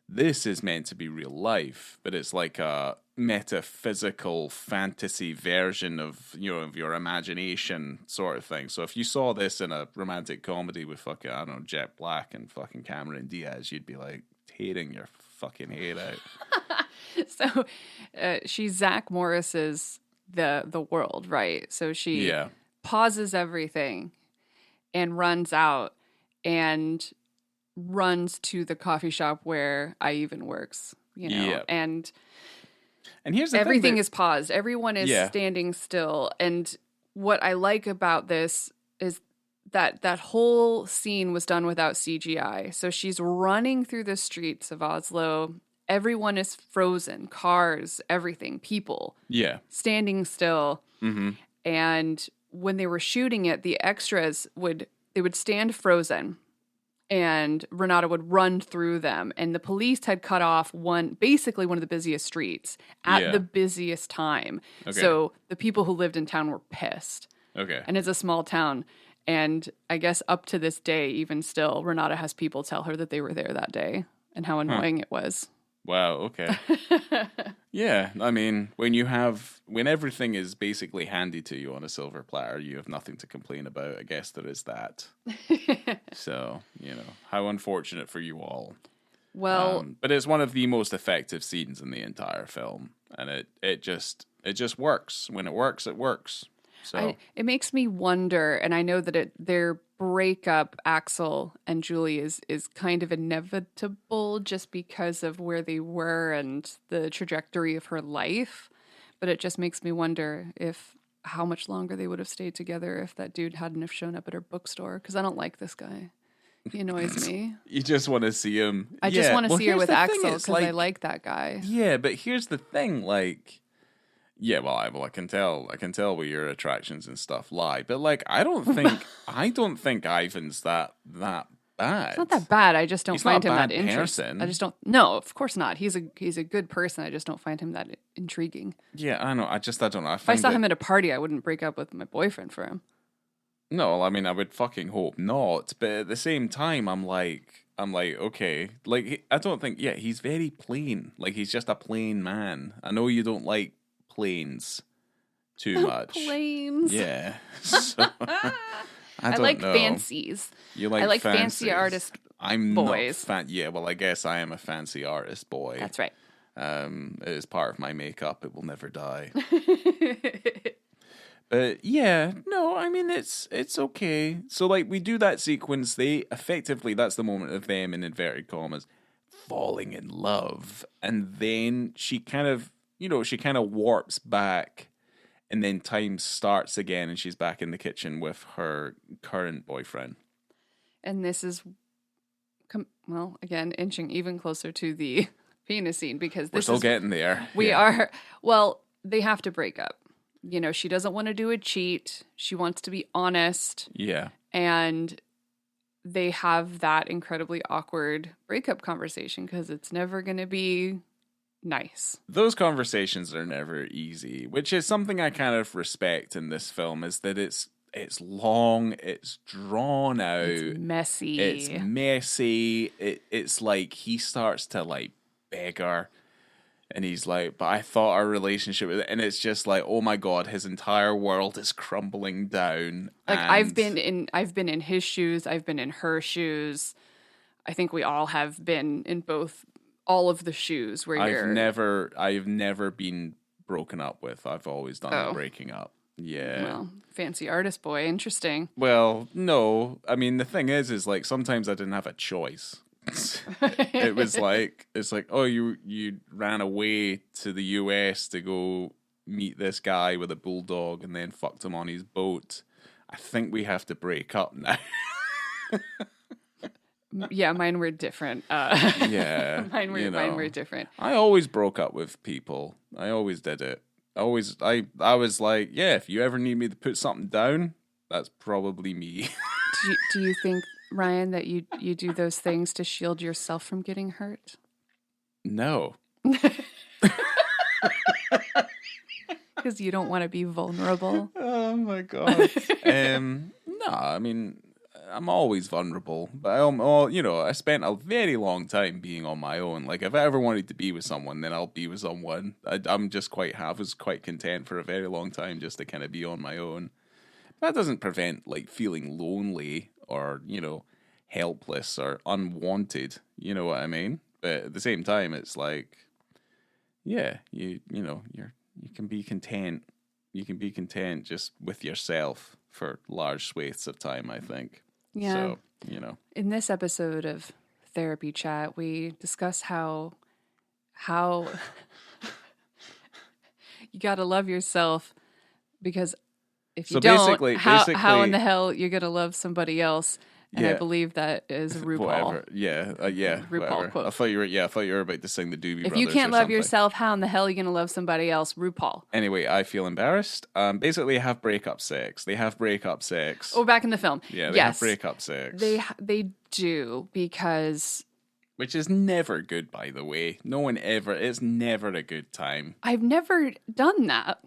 This is meant to be real life, but it's like a metaphysical fantasy version of your imagination sort of thing. So if you saw this in a romantic comedy with fucking, I don't know, Jet Black and fucking Cameron Diaz, you'd be like tearing your fucking head out. So she's Zach Morris's the world, right? So she pauses everything and runs out and runs to the coffee shop where Ivan works, and here's the everything is paused. Everyone is standing still. And what I like about this is that whole scene was done without CGI. So she's running through the streets of Oslo. Everyone is frozen, cars, everything, people, standing still. Mm-hmm. And when they were shooting it, the extras would stand frozen. And Renata would run through them. And the police had cut off basically one of the busiest streets at the busiest time. Okay. So the people who lived in town were pissed. Okay. And it's a small town. And I guess up to this day, even still, Renata has people tell her that they were there that day and how annoying it was. Wow, okay. Yeah, I mean, when everything is basically handed to you on a silver platter, you have nothing to complain about. I guess there is that. So, how unfortunate for you all. Well, but it's one of the most effective scenes in the entire film, and it just works. When it works, it works. So it makes me wonder, and I know that their breakup, Axel and Julie, is kind of inevitable just because of where they were and the trajectory of her life. But it just makes me wonder how much longer they would have stayed together if that dude hadn't have shown up at her bookstore. Because I don't like this guy. He annoys me. You just want to see him. I just want to see her with Axel because I like that guy. Yeah, but here's the thing, like... Yeah, well, I can tell where your attractions and stuff lie, but like, I don't think Ivan's that bad. It's not that bad. I just don't find him that interesting. I just don't. No, of course not. He's a good person. I just don't find him that intriguing. Yeah, I know. I don't know. If I saw him at a party, I wouldn't break up with my boyfriend for him. No, I mean, I would fucking hope not. But at the same time, I'm like, okay, like, I don't think. Yeah, he's very plain. Like, he's just a plain man. I know you don't like planes too much. Planes. Yeah. So, I like know. fancies. You like I like fancies. fancy artist I'm boys. Yeah, well, I guess I am a fancy artist boy. That's right. It is part of my makeup. It will never die. But yeah, no, I mean it's okay. So like we do that sequence, they effectively that's the moment of them in inverted commas falling in love. And then she kind of warps back and then time starts again and she's back in the kitchen with her current boyfriend. And this is again inching even closer to the penis scene because we're still getting there. We are. Well, they have to break up. You know, she doesn't want to do a cheat. She wants to be honest. Yeah. And they have that incredibly awkward breakup conversation because it's never going to be nice. Those conversations are never easy, which is something I kind of respect in this film, is that it's long, it's drawn out. It's messy. It's like he starts to like beg her. And he's like, but I thought our relationship was, and it's just like, oh my God, his entire world is crumbling down. Like I've been in his shoes, I've been in her shoes. I think we all have been in all of the shoes where I've never been broken up with. I've always done the breaking up. Yeah. Well, fancy artist boy, interesting. Well, no. I mean, the thing is like sometimes I didn't have a choice. It's like, oh, you ran away to the US to go meet this guy with a bulldog and then fucked him on his boat. I think we have to break up now. Yeah, mine were different. Yeah, mine were different. I always broke up with people. I always did it. I was like, yeah, if you ever need me to put something down, that's probably me. Do you think, Ryan, that you do those things to shield yourself from getting hurt? No. Because you don't want to be vulnerable. Oh my God. No, I mean, I'm always vulnerable, but I spent a very long time being on my own. Like, if I ever wanted to be with someone, then I'll be with someone. I was quite content for a very long time just to kind of be on my own. That doesn't prevent like feeling lonely or, helpless or unwanted. You know what I mean? But at the same time, it's like, yeah, you can be content. You can be content just with yourself for large swathes of time, I think. Yeah. So, In this episode of Therapy Chat, we discuss how you got to love yourself, because if you don't, how in the hell you're going to love somebody else? And yeah. I believe that is RuPaul. Whatever. Yeah. RuPaul quote. I thought you were about to sing the Doobie Brothers. If you can't love yourself, how in the hell are you going to love somebody else? RuPaul. Anyway, I feel embarrassed. Basically, they have breakup sex. Oh, back in the film. Yeah, they have breakup sex. They do, because... Which is never good, by the way. It's never a good time. I've never done that.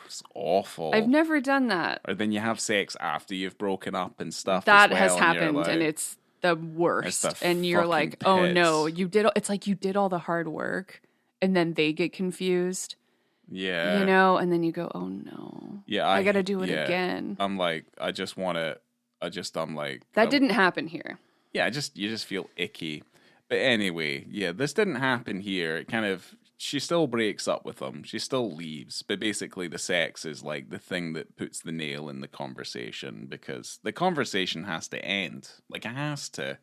It's awful. I've never done that. Or then you have sex after you've broken up and stuff. That has happened, and it's the worst. And you're like, pits. Oh no, it's like you did all the hard work, and then they get confused. Yeah. And then you go, oh no. Yeah, I got to do it again. I'm like, I'm like... That didn't happen here. Yeah, you just feel icky. But anyway, yeah, this didn't happen here. She still breaks up with him. She still leaves. But basically the sex is like the thing that puts the nail in the conversation, because the conversation has to end. Like, it has to.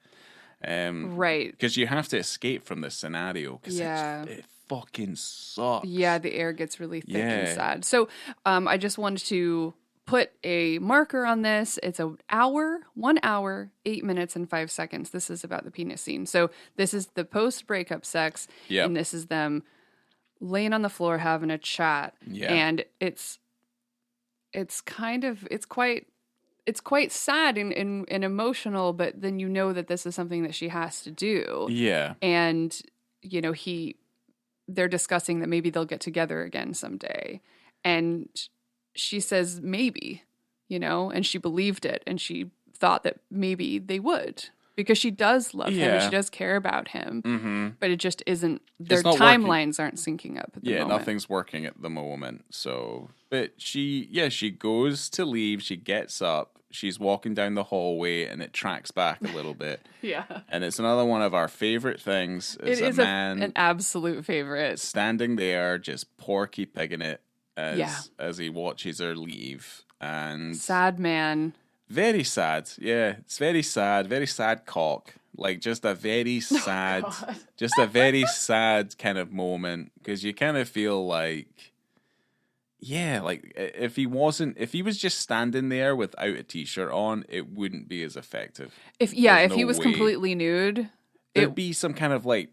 Right. Because you have to escape from this scenario. Because it fucking sucks. Yeah, the air gets really thick and sad. So I just wanted to put a marker on this. It's 1 hour, 8 minutes, and 5 seconds. This is about the penis scene. So this is the post-breakup sex, and this is them laying on the floor having a chat. Yeah. And it's quite sad and emotional, but then that this is something that she has to do. Yeah. And they're discussing that maybe they'll get together again someday. And she says maybe, and she believed it, and she thought that maybe they would, because she does love him and she does care about him. Mm-hmm. But it just isn't, their timelines aren't syncing up at the moment. Nothing's working at the moment. So, but she goes to leave, she gets up, she's walking down the hallway and it tracks back a little bit. Yeah. And it's another one of our favorite things. It is an absolute favorite. Standing there, just porky pigging it as he watches her leave. And sad man. Very sad. Yeah, it's very sad cock. Like just a very sad, just a very sad kind of moment because you kind of feel like, yeah, like if he was just standing there without a t-shirt on, it wouldn't be as effective. If he was completely nude, there'd be some kind of like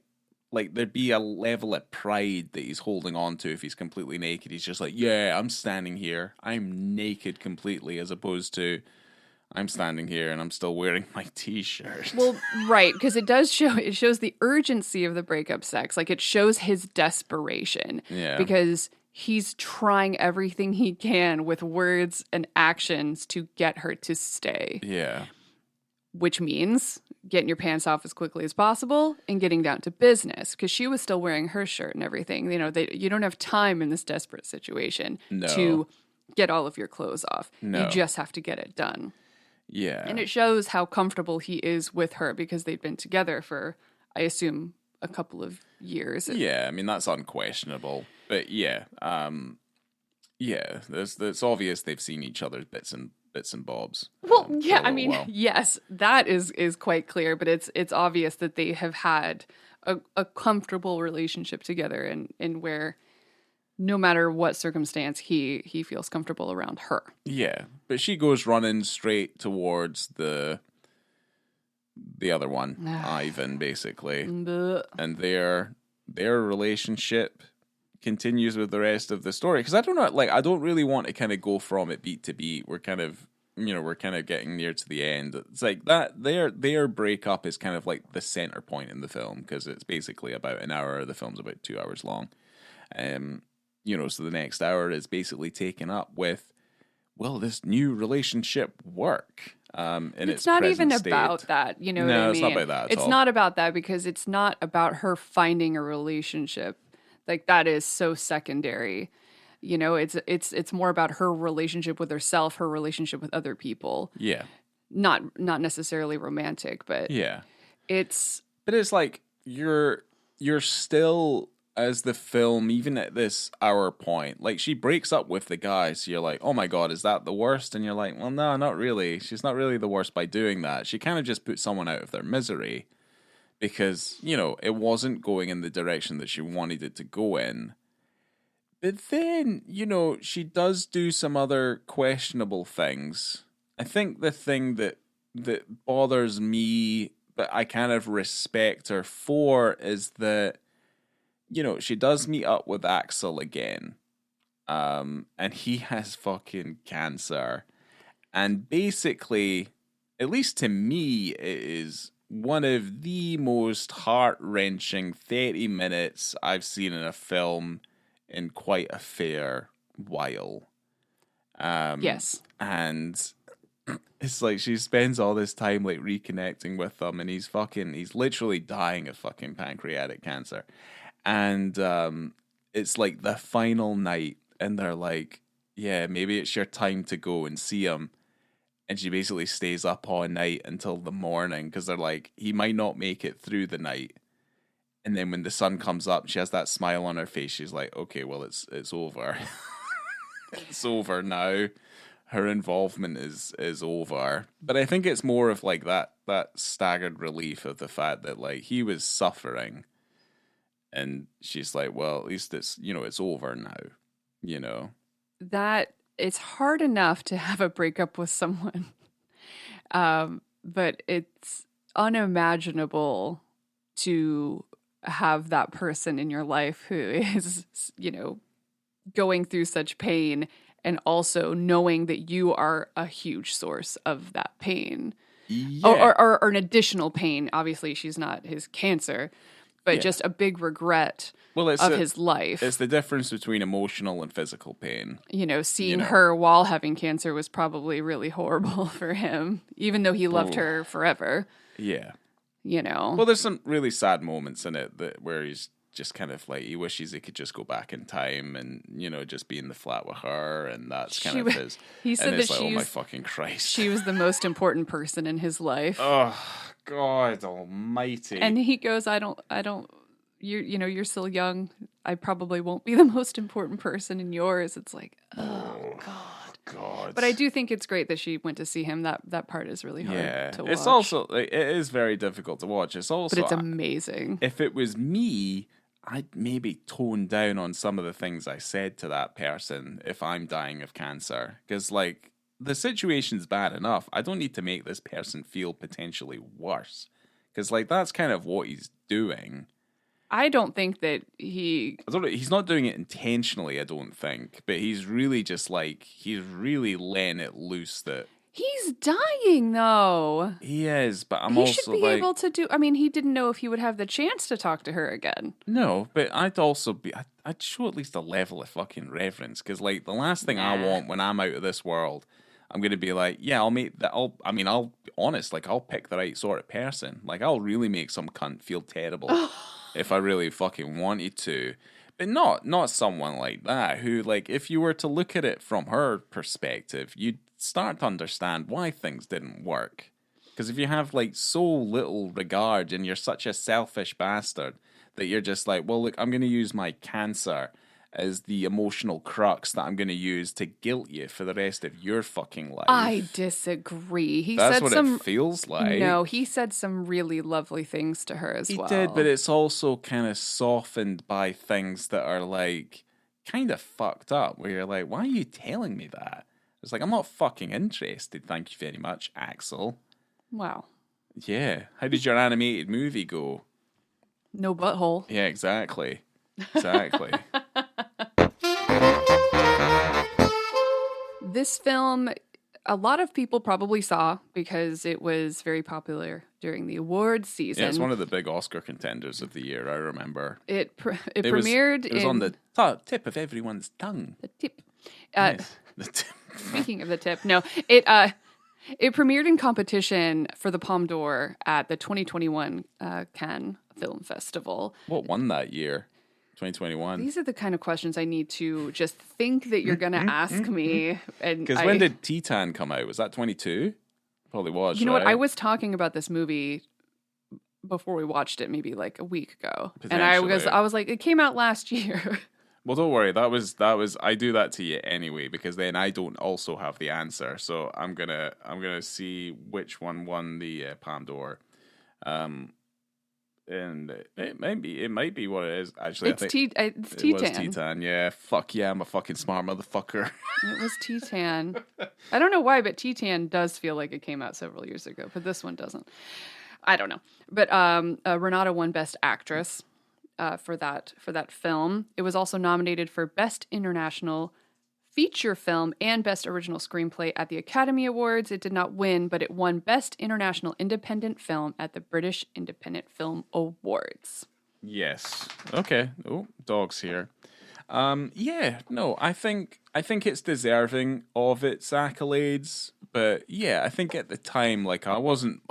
there'd be a level of pride that he's holding on to if he's completely naked. He's just like, yeah, I'm standing here, I'm naked completely, as opposed to, I'm standing here and I'm still wearing my t-shirt. Well, right, because it shows the urgency of the breakup sex. Like, it shows his desperation. Yeah. Because he's trying everything he can with words and actions to get her to stay. Yeah. Which means getting your pants off as quickly as possible and getting down to business. Because she was still wearing her shirt and everything. You know, you don't have time in this desperate situation to get all of your clothes off. No. You just have to get it done. Yeah. And it shows how comfortable he is with her because they'd been together for, I assume, a couple of years. Yeah, I mean, that's unquestionable. But yeah, it's obvious they've seen each other's bits and bobs. Well, yeah, I mean, yes, that is quite clear, but it's obvious that they have had a comfortable relationship together and where no matter what circumstance, he feels comfortable around her. Yeah, but she goes running straight towards the other one, Ivan, basically. And their relationship continues with the rest of the story. Because I don't know, like, I don't really want to kind of go from it beat to beat. We're kind of getting near to the end. It's like that their breakup is kind of like the center point in the film because it's basically about an hour. The film's about 2 hours long. So the next hour is basically taken up with, will this new relationship work? It's not even about that, you know what I mean? No, it's not about that at all. It's not about that because it's not about her finding a relationship. Like, that is so secondary. You know, it's more about her relationship with herself, her relationship with other people. Yeah. Not necessarily romantic, but yeah. But it's like you're still, as the film, even at this hour point, like, she breaks up with the guy, so you're like, oh my god, is that the worst? And you're like, well, no, not really. She's not really the worst by doing that. She kind of just put someone out of their misery because, it wasn't going in the direction that she wanted it to go in. But then, she does do some other questionable things. I think the thing that bothers me, but I kind of respect her for, is that, she does meet up with Axel again. And he has fucking cancer. And basically, at least to me, it is one of the most heart-wrenching 30 minutes I've seen in a film in quite a fair while. yes. And it's like she spends all this time like reconnecting with him, and he's literally dying of fucking pancreatic cancer. And it's like the final night, and they're like, yeah, maybe it's your time to go and see him. And she basically stays up all night until the morning because they're like, he might not make it through the night. And then when the sun comes up, she has that smile on her face. She's like, okay, well, it's over. It's over now. Her involvement is over. But I think it's more of like that staggered relief of the fact that like he was suffering. And she's like, well, at least it's over now, That it's hard enough to have a breakup with someone. But it's unimaginable to have that person in your life who is, going through such pain and also knowing that you are a huge source of that pain. Yeah. Or an additional pain. Obviously, she's not his cancer. But just a big regret of his life. It's the difference between emotional and physical pain. Seeing her while having cancer was probably really horrible for him, even though he loved her forever. Yeah. Well, there's some really sad moments in it where he's just kind of like he wishes he could just go back in time and just be in the flat with her, and that's kind of his. He said and it's that like, oh my fucking Christ, she was the most important person in his life. Oh God Almighty! And he goes, I don't. You're still young. I probably won't be the most important person in yours. It's like, oh God. But I do think it's great that she went to see him. That part is really hard to watch. It's also it is very difficult to watch. It's also, but it's amazing. If it was me, I'd maybe tone down on some of the things I said to that person if I'm dying of cancer, because like the situation's bad enough. I don't need to make this person feel potentially worse, because like that's kind of what he's doing. I don't think that he's not doing it intentionally, I don't think, but he's really just like, he's really letting it loose that... He's dying, though. He is, but he should be able to do... I mean, he didn't know if he would have the chance to talk to her again. No, but I'd show at least a level of fucking reverence, because like the last thing I want when I'm out of this world, I'm going to be like, yeah, I'll be honest, like I'll pick the right sort of person. Like I'll really make some cunt feel terrible. If I really fucking wanted to. But not someone like that who, like, if you were to look at it from her perspective, you'd start to understand why things didn't work. Because if you have, like, so little regard and you're such a selfish bastard that you're just like, well, look, I'm going to use my cancer as the emotional crux that I'm going to use to guilt you for the rest of your fucking life. I disagree. That's what it feels like. No, he said some really lovely things to her as well. He did, but it's also kind of softened by things that are like kind of fucked up, where you're like, why are you telling me that? It's like, I'm not fucking interested. Thank you very much, Axel. Wow. Yeah. How did your animated movie go? No butthole. Yeah, exactly. Exactly. This film, a lot of people probably saw because it was very popular during the awards season. Yeah, it's one of the big Oscar contenders of the year, I remember. It premiered it was on the tip of everyone's tongue. The tip. Yes, the tip. Speaking of the tip, no. It premiered in competition for the Palme d'Or at the 2021 Cannes Film Festival. What won that year? 2021. These are the kind of questions I need to just think that you're going to ask me. Because when did Titan come out? Was that 22? Probably was. You know what? I was talking about this movie before we watched it, maybe like a week ago, and I was like, it came out last year. Well, don't worry. That was. I do that to you anyway, because then I don't also have the answer. So I'm gonna see which one won the Palme d'Or. And it might be what it is. Actually, it's Titan. It was Titan. Yeah, fuck yeah, I'm a fucking smart motherfucker. It was Titan. I don't know why, but Titan does feel like it came out several years ago, but this one doesn't. I don't know. But Renata won Best Actress for that film. It was also nominated for Best International Feature Film and Best Original Screenplay at the Academy Awards. It did not win, but it won Best International Independent Film at the British Independent Film Awards. Yes. Okay. Oh, dog's here. Yeah. No, I think it's deserving of its accolades, but yeah, I think at the time, like, I wasn't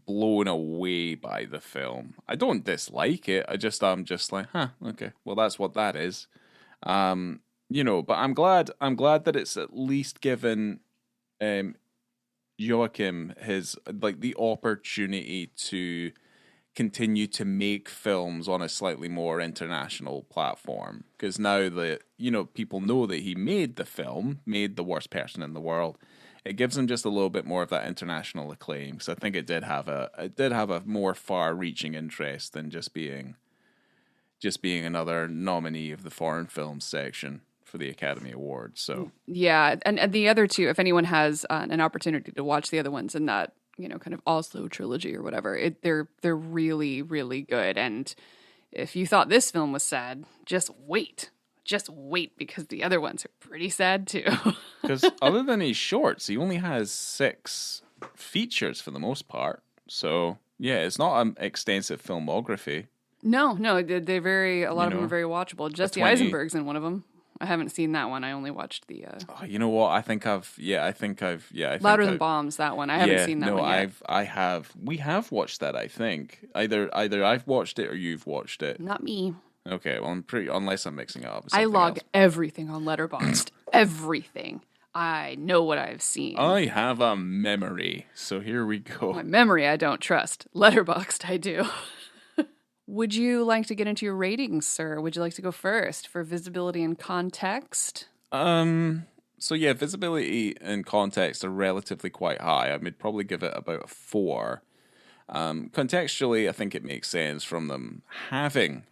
blown away by the film. I don't dislike it. I'm just like, huh, okay, well, that's what that is. But I'm glad that it's at least given Joachim his, like, the opportunity to continue to make films on a slightly more international platform. Because now that, people know that he made The Worst Person in the World, it gives him just a little bit more of that international acclaim. So I think it did have a more far-reaching interest than just being another nominee of the foreign films section for the Academy Awards. So yeah, and the other two, if anyone has an opportunity to watch the other ones in that, kind of Oslo trilogy or whatever, they're really, really good. And if you thought this film was sad, just wait, because the other ones are pretty sad too. Because other than his shorts, he only has 6 features for the most part. So yeah, it's not an extensive filmography. No, they're a lot of them are very watchable. Jesse Eisenberg's in one of them. I haven't seen that one. I only watched the. Oh, you know what? I think I've. Louder Than Bombs. That one. I haven't seen that one yet. I have. We have watched that. I think either I've watched it or you've watched it. Not me. Okay, well, unless I'm mixing it up with I something log else. everything on Letterboxd. Everything. I know what I've seen. I have a memory, so here we My go. memory I don't trust. Letterboxd I do. Would you like to get into your ratings, sir? Would you like to go first for visibility and context? So yeah, visibility and context are relatively quite high. I would probably give it about a 4. Contextually, I think it makes sense from them having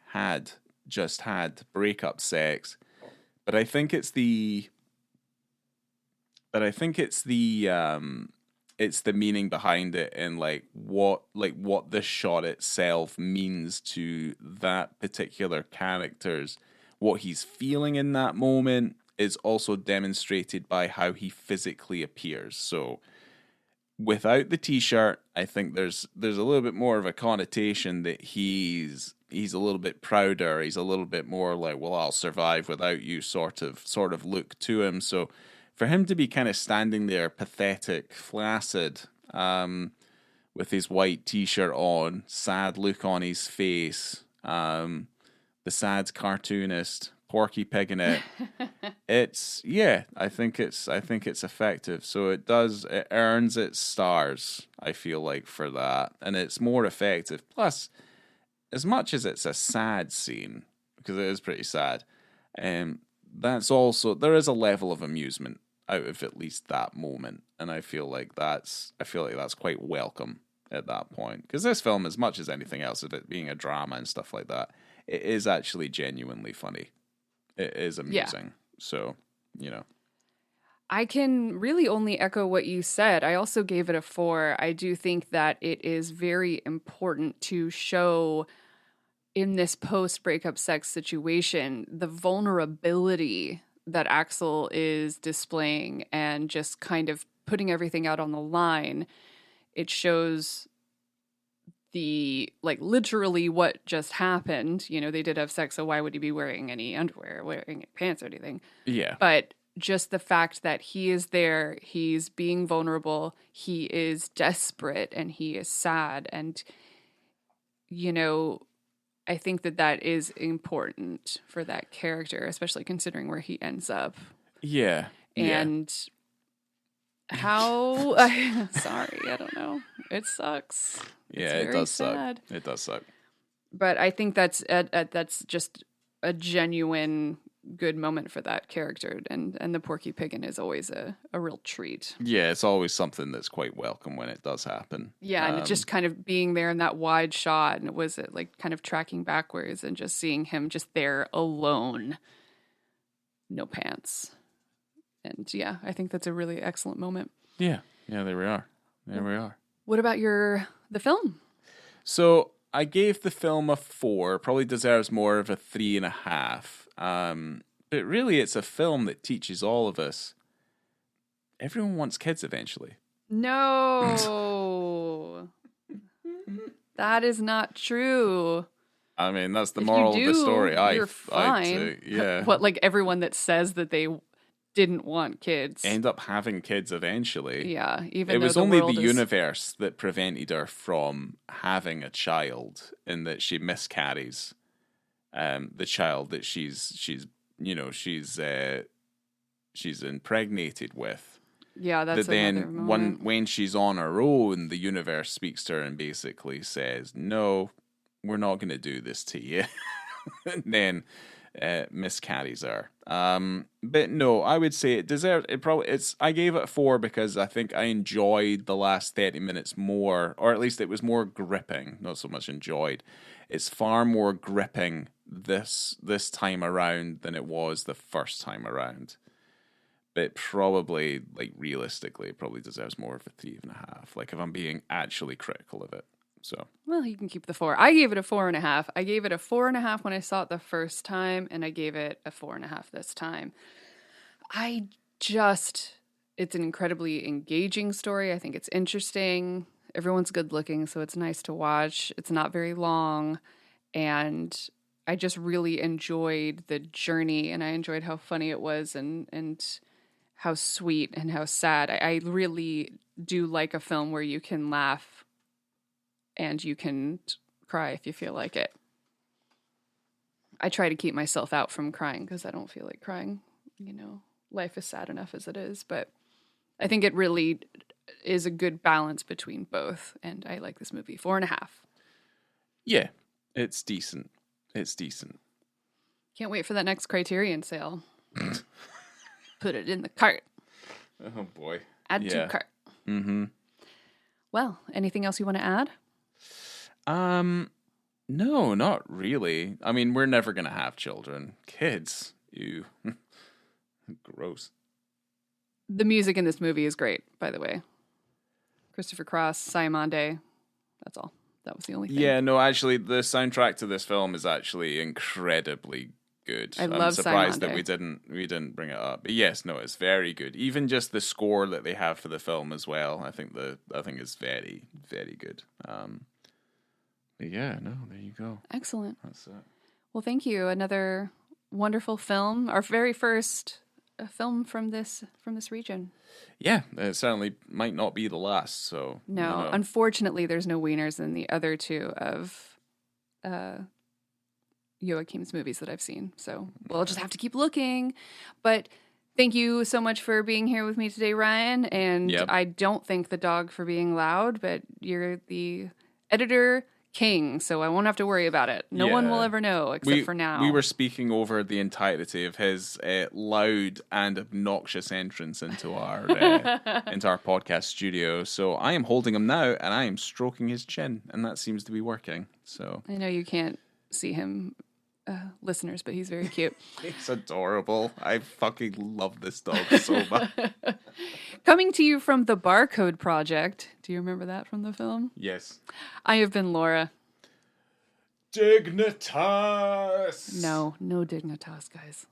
just had breakup sex, but I think it's the it's the meaning behind it and what the shot itself means to that particular character's what he's feeling in that moment is also demonstrated by how he physically appears. So without the t-shirt, I think there's a little bit more of a connotation that he's a little bit prouder. He's a little bit more like, well, I'll survive without you sort of look to him. So for him to be kind of standing there pathetic, flaccid, with his white t-shirt on, sad look on his face, the sad cartoonist, Porky Pig in it. I think it's effective. So it earns its stars, I feel like, for that. And it's more effective. Plus, as much as it's a sad scene, because it is pretty sad, that's also there is a level of amusement out of at least that moment. And I feel like that's quite welcome at that point. Because this film, as much as anything else, of it being a drama and stuff like that, it is actually genuinely funny. It is amusing. Yeah. So, I can really only echo what you said. I also gave it a 4. I do think that it is very important to show in this post-breakup sex situation the vulnerability that Axel is displaying and just kind of putting everything out on the line. It shows literally what just happened. They did have sex, so why would he be wearing any underwear, wearing any pants or anything? Yeah. But just the fact that he is there, he's being vulnerable, he is desperate, and he is sad. And, I think that is important for that character, especially considering where he ends up. Yeah. And how... sorry, I don't know. It sucks. Yeah, it does suck. It does suck. But I think that's just a genuine good moment for that character, and the Porky Piggin is always a real treat. Yeah, it's always something that's quite welcome when it does happen. Yeah, and it just kind of being there in that wide shot, and it was like kind of tracking backwards and just seeing him just there alone, no pants. And yeah, I think that's a really excellent moment. Yeah, there we are. There we are. What about the film? So I gave the film a 4. Probably deserves more of a 3.5. But really, it's a film that teaches all of us everyone wants kids eventually. No, that is not true. I mean, that's the moral of the story. You're fine. Yeah. What, like everyone that says that they didn't want kids end up having kids eventually. Yeah, even it though was only the universe that prevented her from having a child, in that she miscarries the child that she's impregnated with. Yeah, that's but then when she's on her own, the universe speaks to her and basically says, "No, we're not going to do this to you." And then miscarries her. But no, I would say it deserves it. I gave it a 4 because I think I enjoyed the last 30 minutes more, or at least it was more gripping. Not so much enjoyed. It's far more gripping this time around than it was the first time around. But probably, like, realistically, it probably deserves more of a 3.5. Like, if I'm being actually critical of it. So, well, you can keep the 4. I gave it a 4.5. I gave it a 4.5 when I saw it the first time, and I gave it a 4.5 this time. It's an incredibly engaging story. I think it's interesting. Everyone's good looking, so it's nice to watch. It's not very long, and I just really enjoyed the journey, and I enjoyed how funny it was, and how sweet and how sad. I really do like a film where you can laugh and you can cry if you feel like it. I try to keep myself out from crying because I don't feel like crying. Life is sad enough as it is, but I think it really is a good balance between both. And I like this movie. 4.5. Yeah, it's decent. It's decent. Can't wait for that next Criterion sale. Put it in the cart. Oh boy. Add to cart. Mm-hmm. Well, anything else you want to add? No, not really. I mean, we're never gonna have children. Kids. Ew. Gross. The music in this movie is great, by the way. Christopher Cross, Siamonde. That's all. That was the only thing. Yeah, no, actually, the soundtrack to this film is actually incredibly good. I'm surprised that Siamonde. we didn't bring it up. But yes, no, it's very good. Even just the score that they have for the film as well, I think is very, very good. But yeah, no, there you go. Excellent. That's it. Well, thank you. Another wonderful film. Our very first film from this region. Yeah, it certainly might not be the last. So no, unfortunately, there's no wieners in the other two of Joachim's movies that I've seen. So we'll just have to keep looking. But thank you so much for being here with me today, Ryan. And I don't thank the dog for being loud, but you're the editor king, so I won't have to worry about it. No one will ever know except for now. We were speaking over the entirety of his loud and obnoxious entrance into our podcast studio. So I am holding him now, and I am stroking his chin, and that seems to be working. So I know you can't see him, listeners, but he's very cute. He's adorable. I fucking love this dog so much. Coming to you from the Barcode Project. Do you remember that from the film? Yes. I have been Laura. Dignitas. No dignitas, guys.